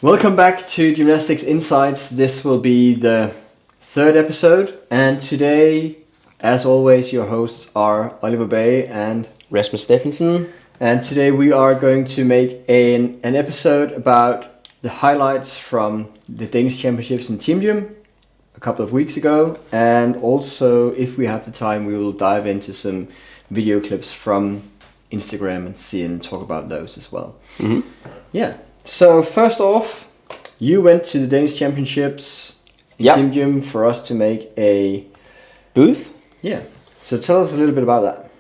Welcome back to Gymnastics Insights. This will be the third episode, and today, as always, your hosts are Oliver Bay and Rasmus Steffensen. And today we are going to make an episode about the highlights from the Danish Championships in TeamGym a couple of weeks ago, and also, if we have the time, we will dive into some video clips from Instagram and talk about those as well. Mm-hmm. Yeah. So first off, you went to the Danish Championships in TeamGym for us to make a booth. Yeah. So tell us a little bit about that.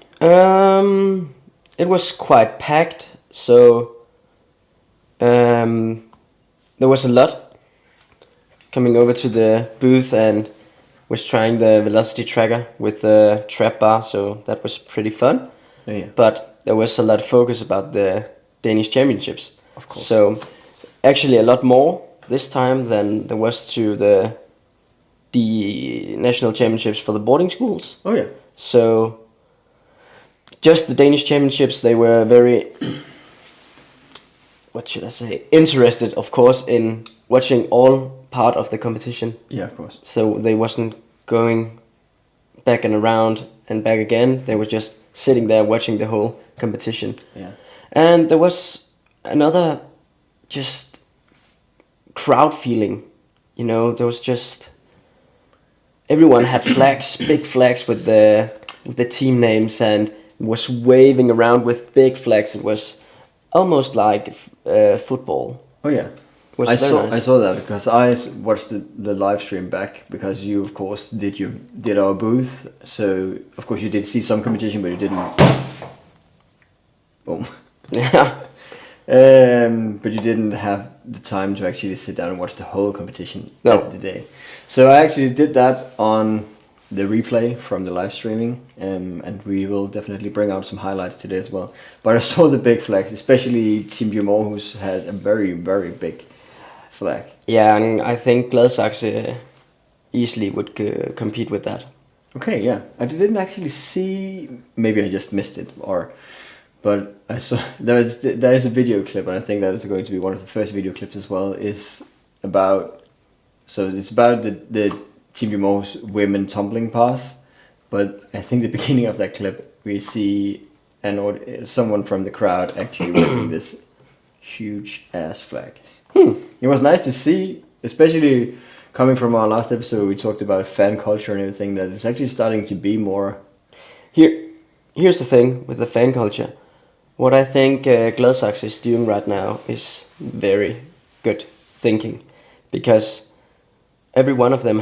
It was quite packed, so there was a lot coming over to the booth and was trying the velocity tracker with the trap bar, so that was pretty fun. Oh, yeah. But there was a lot of focus about the Danish Championships. Of course. So actually a lot more this time than there was to the national championships for the boarding schools. Oh yeah. So just the Danish Championships, they were very, what should I say, interested, of course, in watching all part of the competition. Yeah, of course. So they wasn't going back and around and back again. They were just sitting there watching the whole competition. Yeah. And there was another just crowd feeling, you know, there was just, everyone had flags, big flags with the team names, and was waving around with big flags. It was almost like football. Oh yeah. I saw that because I watched the live stream back, because you of course did our booth, so of course you did see some competition, but you didn't. Boom. Yeah. But you didn't have the time to actually sit down and watch the whole competition at the day. So I actually did that on the replay from the live streaming, and we will definitely bring out some highlights today as well. But I saw the big flags, especially TeamGym, who's had a very, very big flag. Yeah, and I think Gladsaxe easily would compete with that. Okay, yeah. I didn't actually see, maybe I just missed it, but I saw there is a video clip, and I think that is going to be one of the first video clips as well. It's about the TeamGym women tumbling pass, but I think the beginning of that clip we see someone from the crowd actually waving this huge ass flag. It was nice to see, especially coming from our last episode. We talked about fan culture and everything, that it's actually starting to be more. Here's the thing with the fan culture. What I think Gladsaxe is doing right now is very good thinking, because every one of them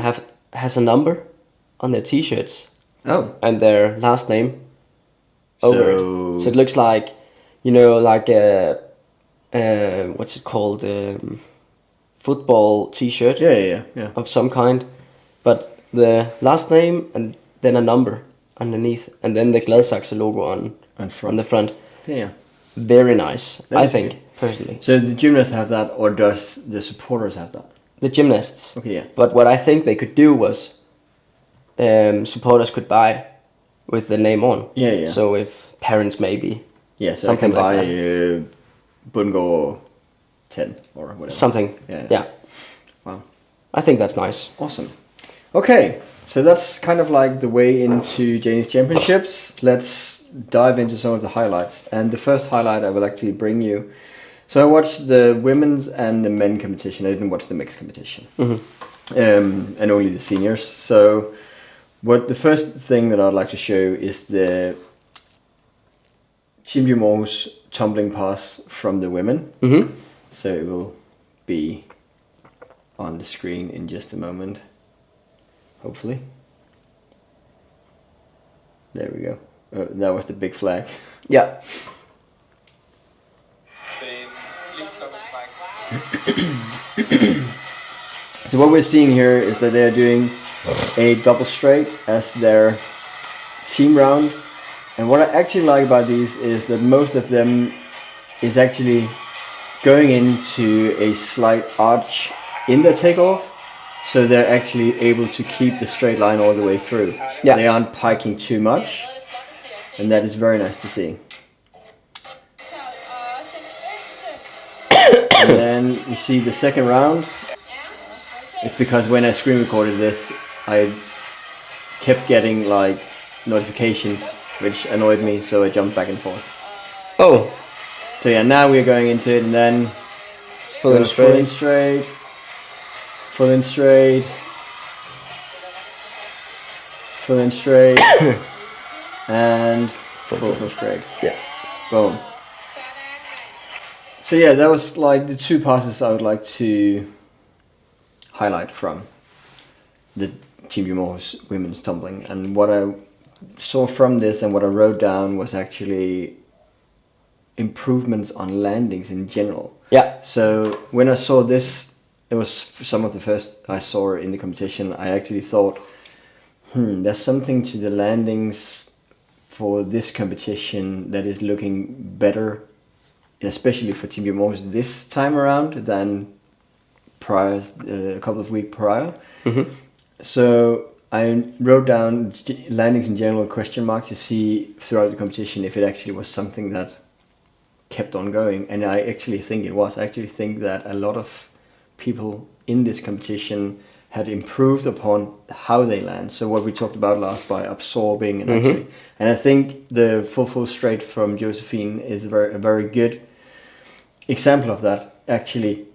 has a number on their t-shirts. Oh. And their last name over it. So it looks like, you know, like what's it called? Football t-shirt. Yeah. Of some kind. But the last name and then a number underneath, and then the Gladsaxe logo on the front. Yeah. Very nice, I think, good. Personally. So the gymnasts have that, or does the supporters have that? The gymnasts. Okay, yeah. But what I think they could do was supporters could buy with the name on. Yeah. So if parents maybe. Yeah, so something I can like buy that. Bungo 10 or whatever. Something. Yeah. Wow. I think that's nice. Awesome. Okay, so that's kind of like the way into Danish Championships. Let's dive into some of the highlights. And the first highlight I will actually bring you. So I watched the women's and the men competition. I didn't watch the mixed competition. Mm-hmm. And only the seniors. So the first thing that I'd like to show is the TeamGym tumbling pass from the women. Mm-hmm. So it will be on the screen in just a moment. Hopefully. There we go. That was the big flag. Yeah. So what we're seeing here is that they're doing a double straight as their team round. And what I actually like about these is that most of them is actually going into a slight arch in their takeoff. So they're actually able to keep the straight line all the way through. Yeah. They aren't piking too much. And that is very nice to see. And then you see the second round. It's because when I screen recorded this, I kept getting like notifications, which annoyed me, so I jumped back and forth. Oh. So yeah, now we're going into it, and then Full and straight. Full and straight. Full and straight. Full and straight. And full straight. Yeah. Boom. So yeah, that was like the two passes I would like to highlight from the TeamGym women's tumbling. And what I saw from this and what I wrote down was actually improvements on landings in general. Yeah. So when I saw this, it was some of the first I saw in the competition. I actually thought, there's something to the landings for this competition that is looking better, especially for TeamGym this time around than prior, a couple of weeks prior. Mm-hmm. So I wrote down landings in general question mark to see throughout the competition if it actually was something that kept on going, and I actually think it was. I actually think that a lot of people in this competition had improved upon how they land. So what we talked about last by absorbing and actually, and I think the full straight from Josephine is a very good example of that. Actually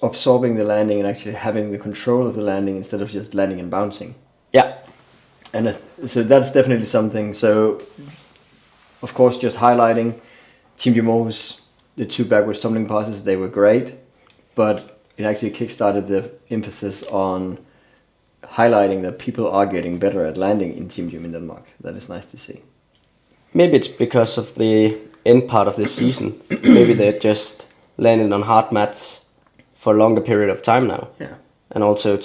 absorbing the landing and actually having the control of the landing instead of just landing and bouncing. Yeah. And so that's definitely something. So of course, just highlighting TeamGym, the two backwards tumbling passes, they were great, but it actually kickstarted the emphasis on highlighting that people are getting better at landing in TeamGym in Denmark. That is nice to see. Maybe it's because of the end part of this season. Maybe they're just landing on hard mats for a longer period of time now. Yeah. And also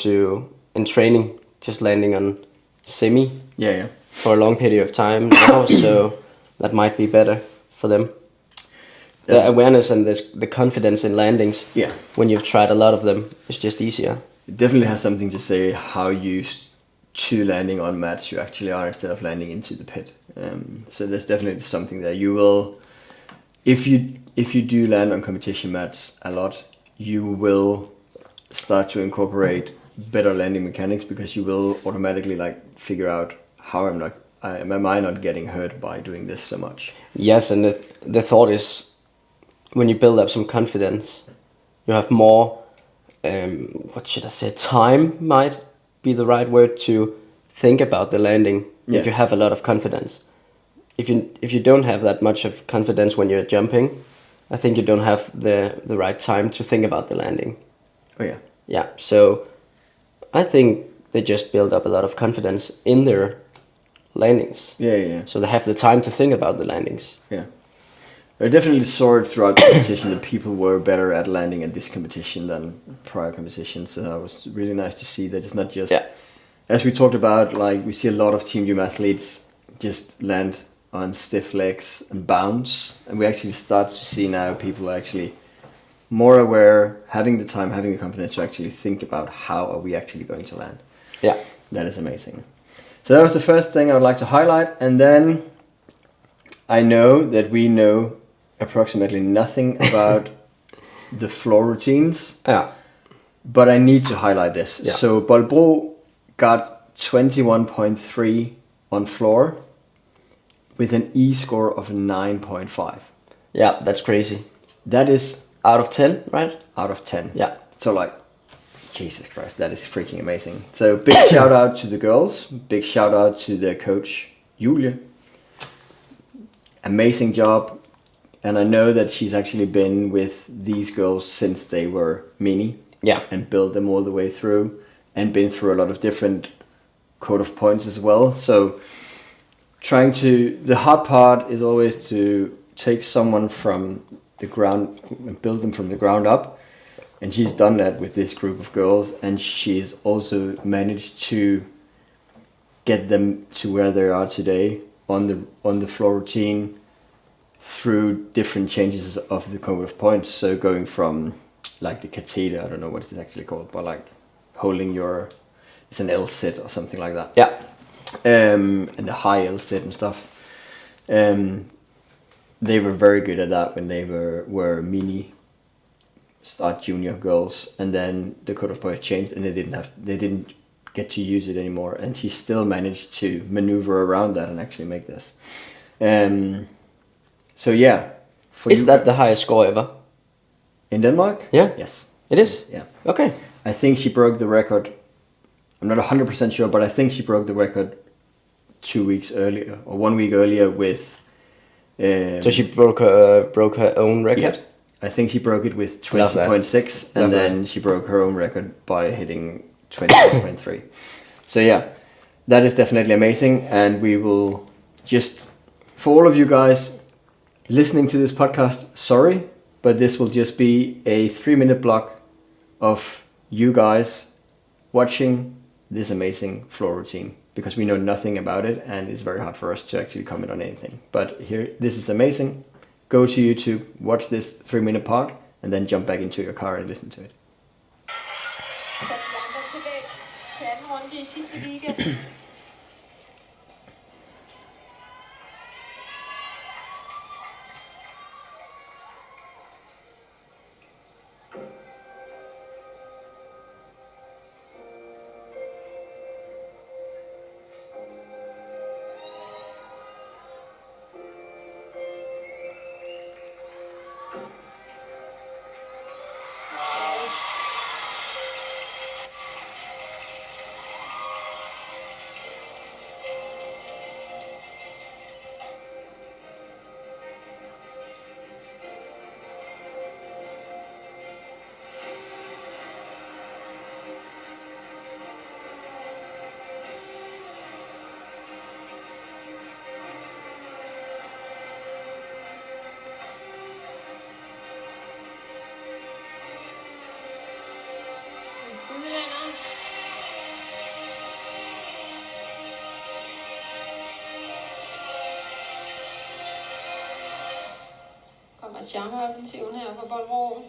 in training, just landing on semi Yeah. for a long period of time now, so that might be better for them. The awareness and the confidence in landings, when you've tried a lot of them, is just easier. It definitely has something to say how used to landing on mats you actually are instead of landing into the pit. So there's definitely something there. You will, if you do land on competition mats a lot, you will start to incorporate better landing mechanics, because you will automatically like figure out how am I not getting hurt by doing this so much. Yes, and the thought is, when you build up some confidence, you have more, time might be the right word to think about the landing. Yeah. If you have a lot of confidence. If you don't have that much of confidence when you're jumping, I think you don't have the right time to think about the landing. Oh yeah. Yeah, so I think they just build up a lot of confidence in their landings. Yeah. So they have the time to think about the landings. Yeah. I definitely saw it throughout the competition that people were better at landing at this competition than prior competitions. So it was really nice to see that it's not just, as we talked about, like we see a lot of TeamGym athletes just land on stiff legs and bounce. And we actually start to see now people are actually more aware, having the time, having the confidence to actually think about how are we actually going to land. Yeah. That is amazing. So that was the first thing I would like to highlight. And then I know that we know approximately nothing about the floor routines. Yeah. But I need to highlight this. Yeah. So Bolbro got 21.3 on floor with an E score of 9.5. Yeah, that's crazy. That is out of 10, right? Out of 10. Yeah. So like, Jesus Christ, that is freaking amazing. So big shout out to the girls. Big shout out to their coach, Julie. Amazing job. And I know that she's actually been with these girls since they were mini. Yeah. And built them all the way through. And been through a lot of different code of points as well. So the hard part is always to take someone from the ground and build them from the ground up. And she's done that with this group of girls, and she's also managed to get them to where they are today on the floor routine through different changes of the code of points. So going from like the catheter, I don't know what it's actually called, but like holding it's an L sit or something like that. Yeah. And the high L sit and stuff. They were very good at that when they were mini start junior girls, and then the code of points changed, and they didn't get to use it anymore, and she still managed to maneuver around that and actually make this. So yeah, is that the highest score ever in Denmark? Yeah. Yes, it is. Yeah. Okay. I think she broke the record. I'm not 100% sure, but I think she broke the record 2 weeks earlier or 1 week earlier with. So she broke her own record. Yeah, I think she broke it with Love that. 20.6, and Love then she broke her own record by hitting 21.3. So yeah, that is definitely amazing, and we will just, for all of you guys listening to this podcast, sorry, but this will just be a 3-minute block of you guys watching this amazing floor routine, because we know nothing about it and it's very hard for us to actually comment on anything. But here, this is amazing. Go to YouTube, watch this 3-minute part, and then jump back into your car and listen to it. Så de andre til væks til anden runde i sidste weekend. En sydlander. Kommer charmeoffensiven her fra Bolbro.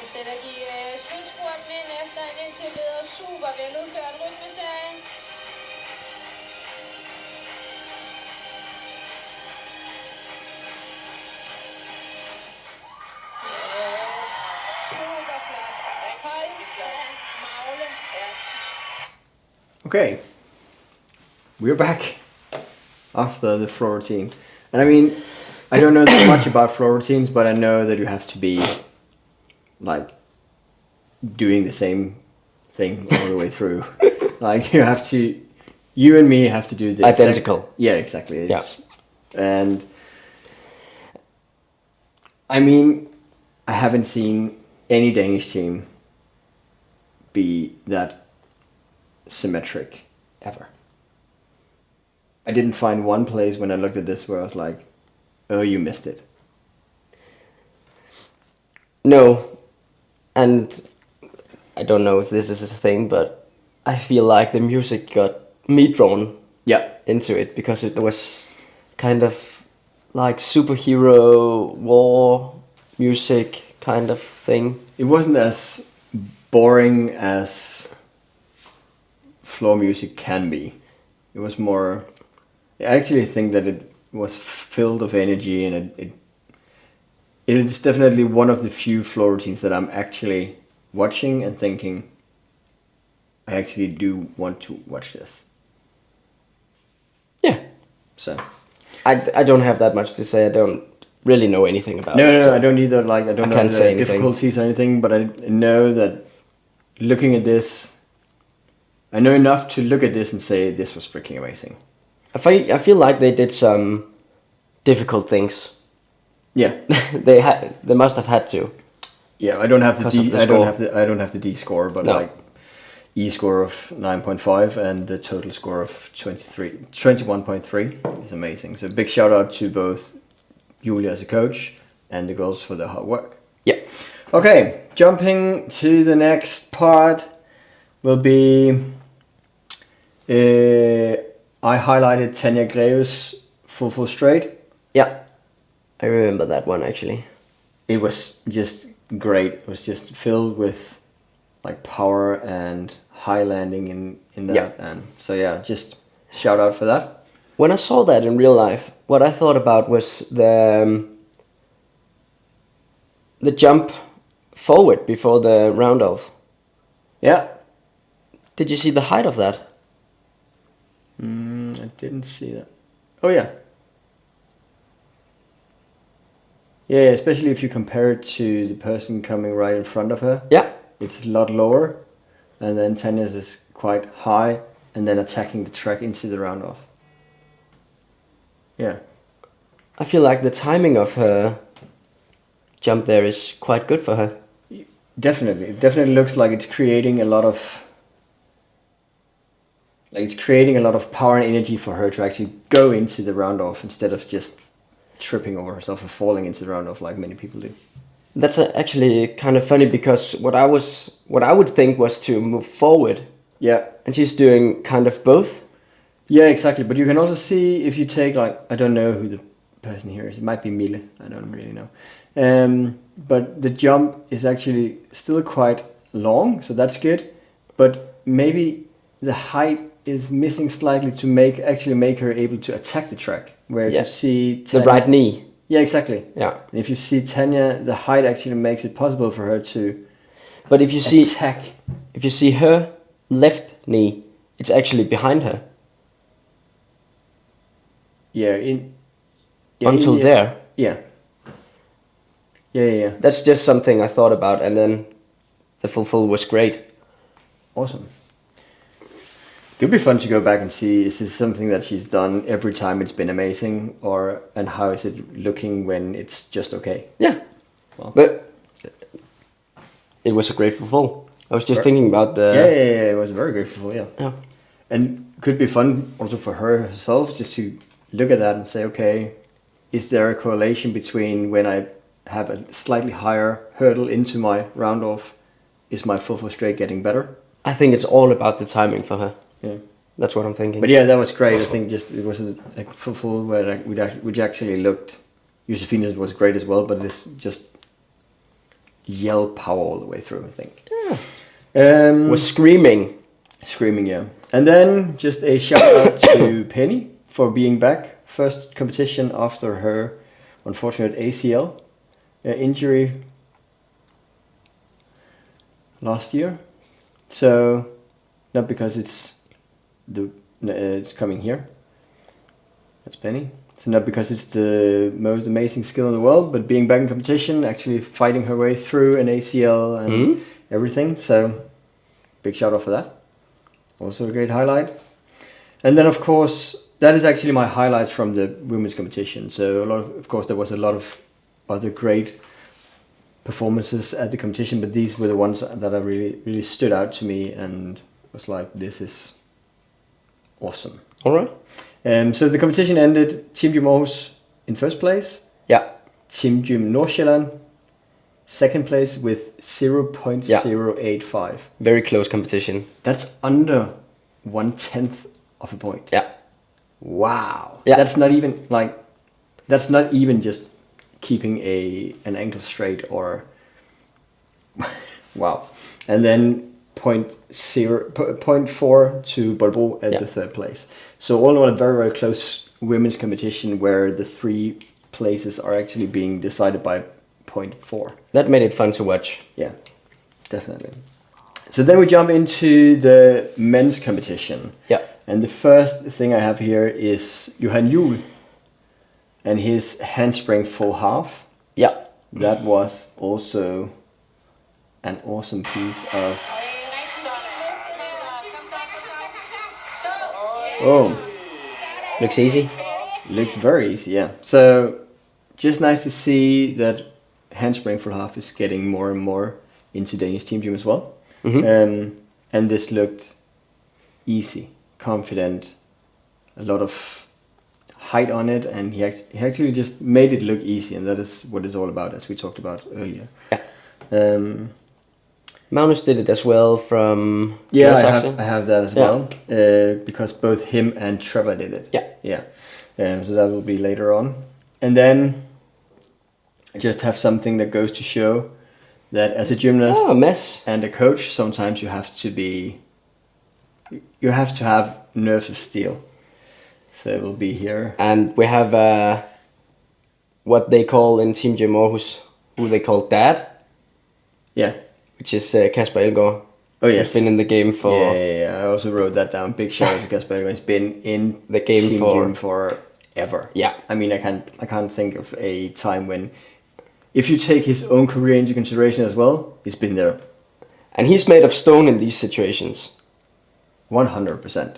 Så sætter de slutspurten ind efter en indtil videre super veludført rytmeserie. Super flot. Hold da magle. Okay, we're back after the floor routine. And I mean, I don't know that much about floor routines, but I know that you have to be like doing the same thing all the way through. Like you and me have to do the Identical. Yeah, exactly. And I mean, I haven't seen any Danish team be that symmetric ever. I didn't find one place when I looked at this where I was like, oh, you missed it. No, and I don't know if this is a thing, but I feel like the music got me drawn into it because it was kind of like superhero war music, kind of thing. It wasn't as boring as floor music can be. It was more. I actually think that it was filled of energy, and it is definitely one of the few floor routines that I'm actually watching and thinking, I actually do want to watch this. Yeah. So I don't have that much to say. I don't really know anything about it. no, so I don't either. Like I don't know can't the say anything. difficulties or anything, but I know that looking at this, I know enough to look at this and say this was freaking amazing. I feel like they did some difficult things. Yeah, they must have had to. yeah. I don't have the Because of D. the I don't score. have the. I don't have the D score, but No. like E score of 9.5 and the total score of 21.3 is amazing. So big shout out to both Julia as a coach and the girls for their hard work. Yeah. Okay, jumping to the next part will be. I highlighted Tanya Greus full straight. Yeah. I remember that one actually. It was just great. It was just filled with like power and high landing in that. Yeah. And so yeah, just shout out for that. When I saw that in real life, what I thought about was the jump forward before the round off. Yeah. Did you see the height of that? I didn't see that. Oh yeah. Yeah, especially if you compare it to the person coming right in front of her. Yeah. It's a lot lower, and then Tanya's is quite high, and then attacking the track into the round off. Yeah. I feel like the timing of her jump there is quite good for her. Definitely. It definitely looks like it's creating a lot of power and energy for her to actually go into the round off instead of just tripping over herself and falling into the round off like many people do. That's actually kind of funny because what I would think was to move forward, Yeah. and she's doing kind of both. Yeah, exactly. But you can also see if you take like, I don't know who the person here is. It might be Mille. I don't really know. But the jump is actually still quite long, so that's good. But maybe the height is missing slightly to make her able to attack the track. Where if Yeah. you see The Tanya, right knee. yeah, exactly. Yeah. And if you see Tanya, the height actually makes it possible for her to But if you see her left knee, it's actually behind her. Yeah, Until there. Yeah. Yeah. That's just something I thought about, and then the full was great. Awesome. Could be fun to go back and see, is this something that she's done every time it's been amazing, and how is it looking when it's just okay? Yeah. Well. But it was a great full. I was just thinking about the... Yeah, it was very grateful, yeah. Yeah. And could be fun also for her herself just to look at that and say, okay, is there a correlation between when I have a slightly higher hurdle into my round off, is my full straight getting better? I think it's all about the timing for her. Yeah. That's what I'm thinking. But yeah, that was great. I think just it was a full where which actually looked. Josefina's was great as well, but this just yell power all the way through. I think. Yeah. Was screaming. Screaming, yeah. And then just a shout out to Penny for being back. First competition after her unfortunate ACL injury last year. So not because it's coming here. That's Penny. So not because it's the most amazing skill in the world, but being back in competition, actually fighting her way through an ACL and everything. So big shout out for that. Also a great highlight. And then of course, that is actually my highlights from the women's competition. So of course there was a lot of other great performances at the competition, but these were the ones that are really stood out to me and was like, this is awesome. All right. So the competition ended, TeamGym Aarhus in first place. Yeah. TeamGym Nordsjælland second place with 0.085. Very close competition. That's under 1/10 of a point. Yeah. Wow. Yeah. That's not even just keeping an ankle straight or Wow. And then 0.4 to Bolbo at the third place. So all in all, a very, very close women's competition where the 3 places are actually being decided by 0.4. That made it fun to watch. Yeah, definitely. So then we jump into the men's competition. Yeah. And the first thing I have here is Johan Juhl and his handspring full half. Yeah. That was also an awesome piece of... Oh, Looks easy. looks very easy, yeah. So just nice to see that handspring full half is getting more and more into Danish TeamGym as well. And this looked easy, confident, a lot of height on it, and he actually just made it look easy, and that is what it's all about, as we talked about earlier. Yeah. Magnus did it as well from Yeah, Gymnastics. I have that as well, because both him and Trevor did it. Yeah. So that will be later on. And then I just have something that goes to show that as a gymnast and a coach, sometimes you have to have nerves of steel. So it will be here. And we have what they call in TeamGym Aarhus, who they call Dad. Yeah. Which is Kasper Elgaard. Oh yes. He's been in the game for... Yeah. I also wrote that down. Big shout out to Kasper Elgaard. He's been in the game TeamGym forever. Yeah. I mean, I can't think of a time when... If you take his own career into consideration as well, he's been there. And he's made of stone in these situations. 100%.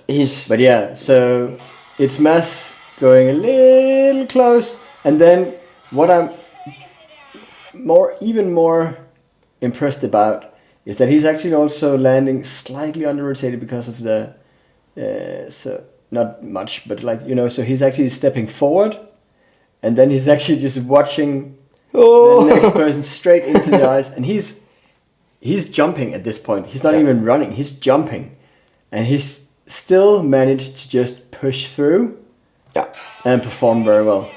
But yeah, so it's Mads going a little close, and then what I'm even more impressed about is that he's actually also landing slightly under rotated because of the so not much, but so he's actually stepping forward, and then he's actually just watching the next person straight into the eyes, and he's jumping at this point. He's not even running, he's jumping, and he's still managed to just push through and perform very well.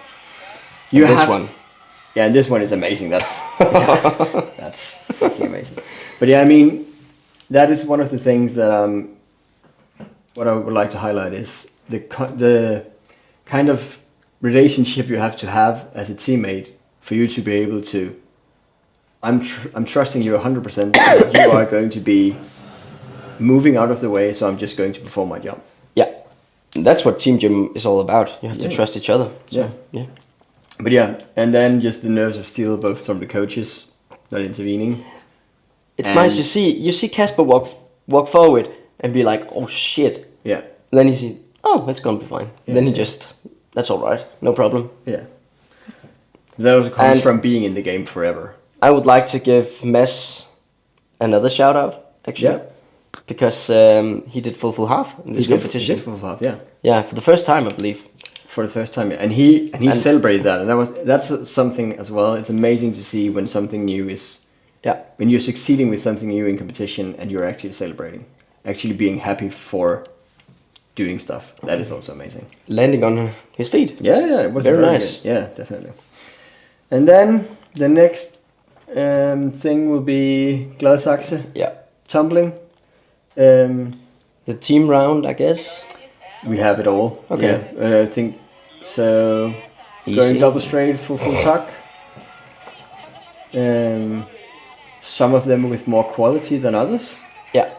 And this one is amazing. That's that's fucking amazing. But yeah, I mean, that is one of the things that what I would like to highlight is the kind of relationship you have to have as a teammate for you to be able to. I'm trusting you 100% that you are going to be moving out of the way, so I'm just going to perform my job. Yeah, that's what TeamGym is all about. You have to trust each other. So, yeah. But yeah, and then just the nerves of steel, both from the coaches not intervening. It's nice to see. You see Kasper walk forward and be like, "Oh shit!" Yeah. And then you see, "Oh, it's gonna be fine." Yeah, then he that's all right, no problem. Yeah. That also comes from being in the game forever. I would like to give Mads another shout out, actually. Yeah. Because he did full half in this competition. He did full half, yeah. Yeah, for the first time, I believe. For the first time, yeah. And he celebrated that, and that's something as well. It's amazing to see when something new is, when you're succeeding with something new in competition and you're actually celebrating, actually being happy for doing stuff. That is also amazing. Landing on his feet. Yeah, it was very nice. Good. Yeah, definitely. And then the next thing will be Gladsaxe. Yeah. Tumbling. The team round, I guess. We have it all. Okay. Yeah, I think so. Easy. Going double straight, full tuck. Some of them with more quality than others. Yeah.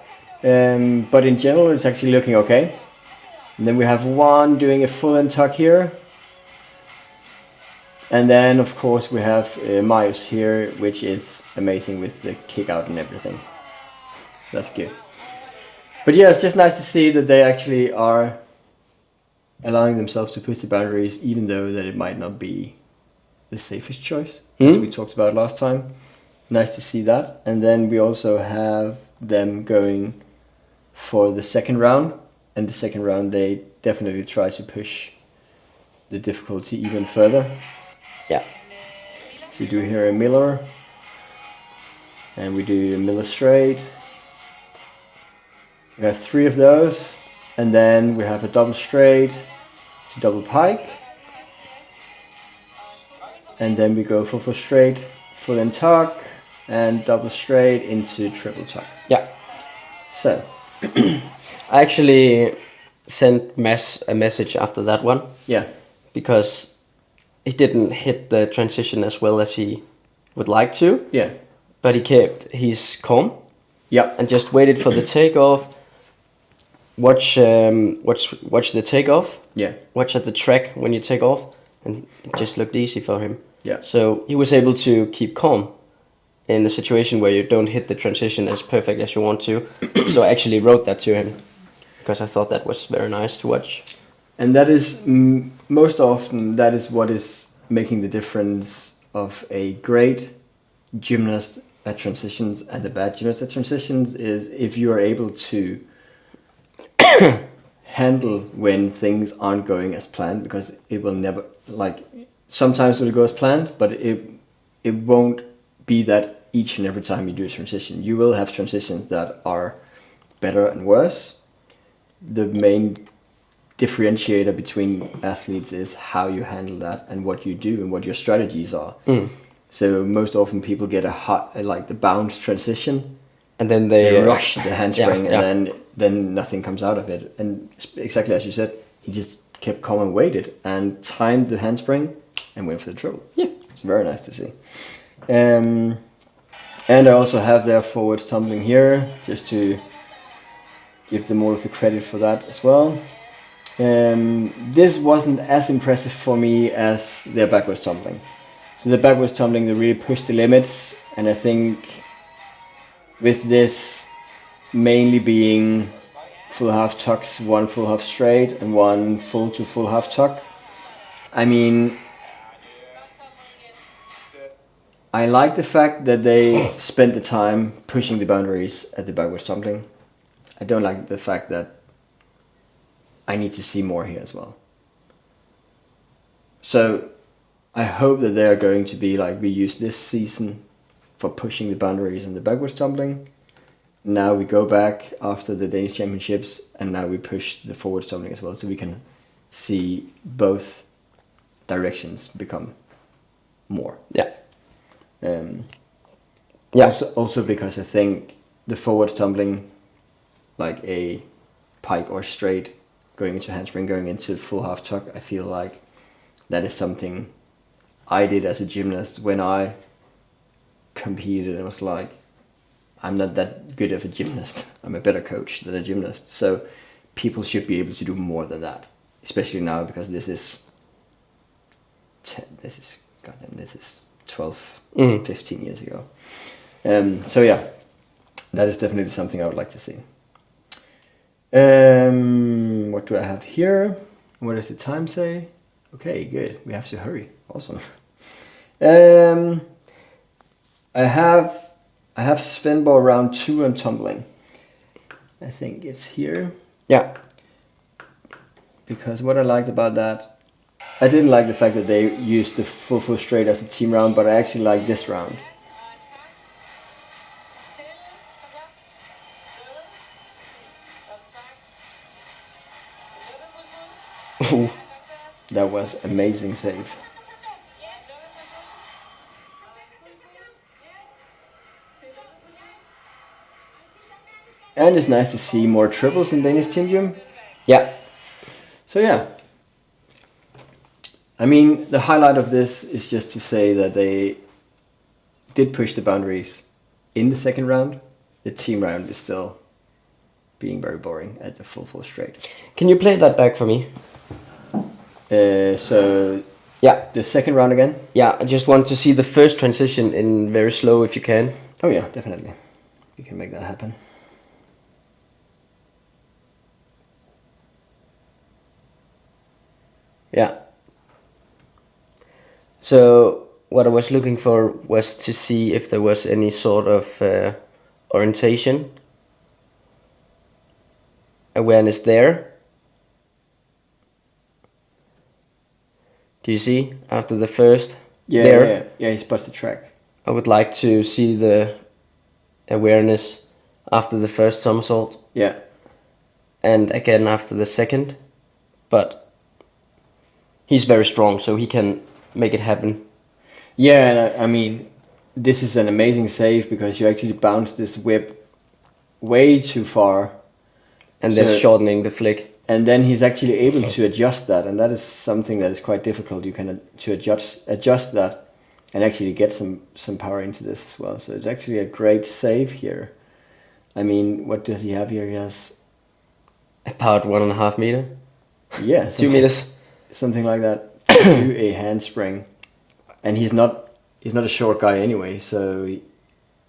But in general, it's actually looking okay. And then we have one doing a full end tuck here. And then, of course, we have Marius here, which is amazing with the kick out and everything. That's good. But yeah, it's just nice to see that they actually are allowing themselves to push the boundaries, even though that it might not be the safest choice, as we talked about last time. Nice to see that. And then we also have them going for the second round. And the second round, they definitely try to push the difficulty even further. Yeah. So you do here a Miller. And we do a Miller straight. We have 3 of those, and then we have a double straight to double pike, and then we go full straight, full in tuck, and double straight into triple tuck. Yeah. So, I actually sent a message after that one yeah, because he didn't hit the transition as well as he would like to, yeah, but he kept his calm yeah, and just waited for the takeoff. Watch the takeoff. yeah, Watch at the track when you take off, and it just looked easy for him. yeah. So he was able to keep calm in a situation where you don't hit the transition as perfect as you want to. So I actually wrote that to him because I thought that was very nice to watch. And that is most often that is what is making the difference of a great gymnast at transitions and a bad gymnast at transitions is if you are able to handle when things aren't going as planned, because it will never, like, sometimes it will go as planned, but it won't be that each and every time you do a transition. You will have transitions that are better and worse. The main differentiator between athletes is how you handle that and what you do and what your strategies are. So most often people get like the bounce transition, And then they rush the handspring, yeah. and then nothing comes out of it. And exactly as you said, he just kept calm and waited and timed the handspring and went for the triple. Yeah. It's very nice to see. And I also have their forwards tumbling here, just to give them all of the credit for that as well. This wasn't as impressive for me as their backwards tumbling. So the backwards tumbling, they really pushed the limits, and I think with this mainly being full half tucks, one full half straight and one full to full half tuck, I mean, I like the fact that they spent the time pushing the boundaries at the backwards tumbling. I don't like the fact that I need to see more here as well. So I hope that they are going to be like we used this season for pushing the boundaries in the backwards tumbling. Now we go back after the Danish Championships, and now we push the forwards tumbling as well, so we can see both directions become more. Yeah. Also because I think the forward tumbling, like a pike or straight, going into handspring, going into full half tuck, I feel like that is something I did as a gymnast when I competed, and was like, I'm not that good of a gymnast. I'm a better coach than a gymnast. So people should be able to do more than that, especially now, because this is 12, 15 years ago. So yeah, that is definitely something I would like to see. What do I have here? What does the time say? Okay, good. We have to hurry. Awesome. I have Svenborg round 2 and tumbling. I think it's here. Yeah. Because what I liked about that, I didn't like the fact that they used the full straight as a team round, but I actually like this round. Ooh. That was amazing save. And it's nice to see more triples in Danish TeamGym. Yeah. So yeah. I mean, the highlight of this is just to say that they did push the boundaries in the second round. The team round is still being very boring at the full straight. Can you play that back for me? So Yeah. the second round again? Yeah, I just want to see the first transition in very slow if you can. Oh yeah, definitely. You can make that happen. Yeah. So what I was looking for was to see if there was any sort of orientation, awareness there. Do you see after the first? Yeah, he spots the track. I would like to see the awareness after the first somersault. Yeah. And again after the second, but he's very strong, so he can make it happen. Yeah, I mean, this is an amazing save because you actually bounce this whip way too far. And then So- shortening the flick. And then he's actually able to adjust that, and that is something that is quite difficult. You can to adjust that, and actually get some power into this as well. So it's actually a great save here. I mean, what does he have here? He has About 1.5 meter. 2 meters. something like that. To do a handspring, and he's not a short guy anyway. So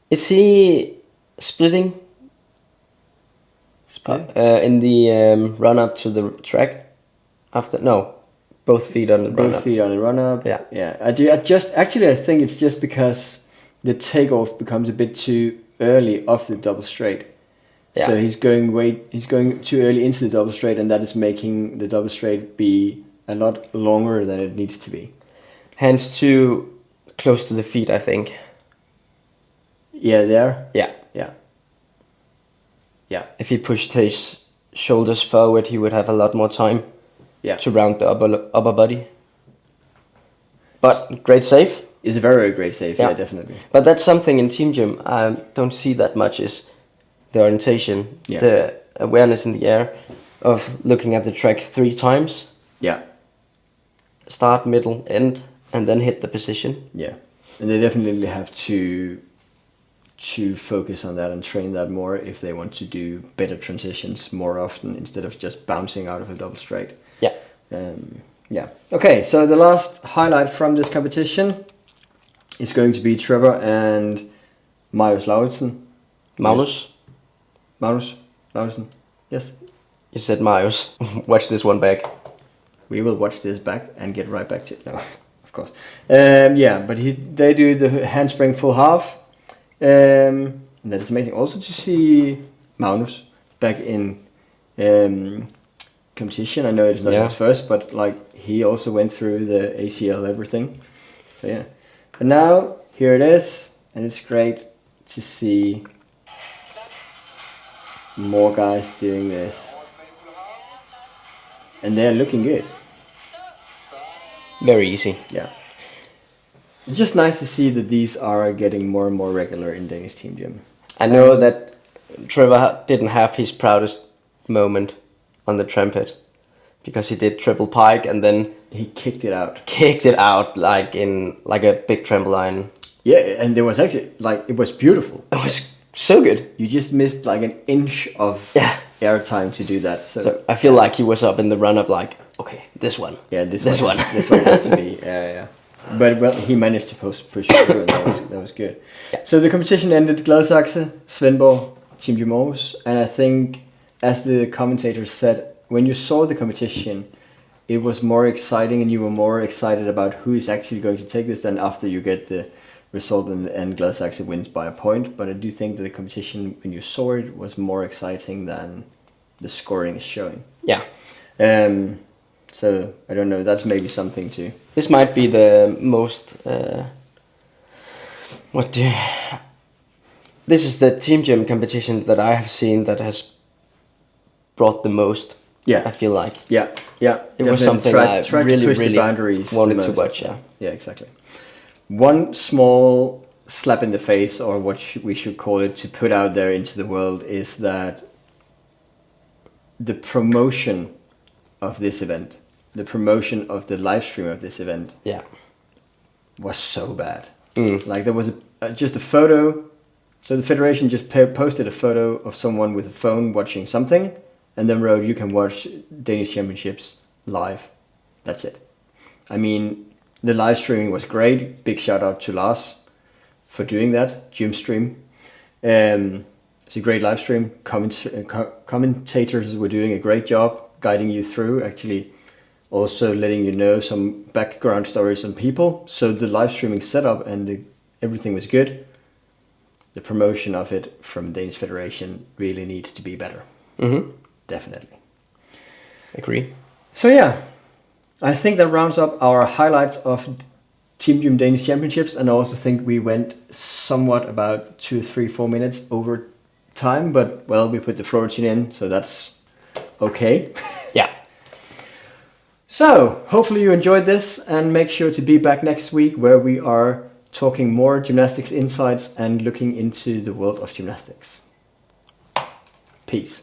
Is he splitting in the run up to the track? After no, both feet on the run both up. feet on the run up. Yeah. I think it's just because the takeoff becomes a bit too early off the double straight. Yeah. So he's going too early into the double straight, and that is making the double straight be a lot longer than it needs to be. Hands too close to the feet, I think. Yeah, there. Yeah. Yeah. If he pushed his shoulders forward, he would have a lot more time Yeah. to round the upper body. But great save. It's a very, very great save. Yeah. Yeah, definitely. But that's something in TeamGym I don't see that much is the orientation, Yeah. the awareness in the air of looking at the track 3 times. Yeah. Start, middle, end, and then hit the position. Yeah. And they definitely have to focus on that and train that more if they want to do better transitions more often instead of just bouncing out of a double straight. Yeah. Yeah. Okay, so the last highlight from this competition is going to be Trevor and Marius Lauritsen. Magnus, Lauritsen. Yes. you said Marius. Watch this one back. We will watch this back and get right back to it. No, of course. Yeah, but they do the handspring full half. And that is amazing. Also to see Magnus back in competition. I know it's not his first, but like he also went through the ACL everything. So yeah. But now here it is, and it's great to see more guys doing this. And they're looking good. Very easy. Yeah. It's just nice to see that these are getting more and more regular in Danish TeamGym. I know that Trevor didn't have his proudest moment on the trumpet because he did triple pike and then He kicked it out. kicked it out like a big trampoline. Yeah, and there was actually, like, it was beautiful. It was so good. You just missed like an inch of air time to do that. So I feel like he was up in the run-up like, okay, this one. Yeah, this This one. one. This one has to be. Yeah. But well, he managed to push through, and that was good. Yeah. So the competition ended Gladsaxe, Svendborg, TeamGym Aarhus, and I think, as the commentator said, when you saw the competition, it was more exciting, and you were more excited about who is actually going to take this than after you get the result and Gladsaxe wins by a point. But I do think that the competition, when you saw it, was more exciting than the scoring is showing. Yeah. So I don't know. That's maybe something to. This might be the most. This is the TeamGym competition that I have seen that has brought the most. Yeah. I feel like. Yeah. It was something I really wanted to watch. Yeah. Yeah, exactly. One small slap in the face, or what we should call it, to put out there into the world is that the promotion of this event, the promotion of the live stream of this event, was so bad. Like there was just a photo. So the federation just posted a photo of someone with a phone watching something, and then wrote, "You can watch Danish Championships live." That's it. I mean, the live streaming was great. Big shout out to Lars for doing that. Gym stream. It's a great live stream. Commentators were doing a great job guiding you through, actually also letting you know some background stories on people. So the live streaming setup and everything was good. The promotion of it from Danish Federation really needs to be better. Mm-hmm. Definitely. Agree. So yeah, I think that rounds up our highlights of TeamGym Danish Championships, and I also think we went somewhat about 2, 3, 4 minutes over time, but well, we put the floor routine in, so that's okay. Yeah. So hopefully you enjoyed this, and make sure to be back next week where we are talking more gymnastics insights and looking into the world of gymnastics. Peace.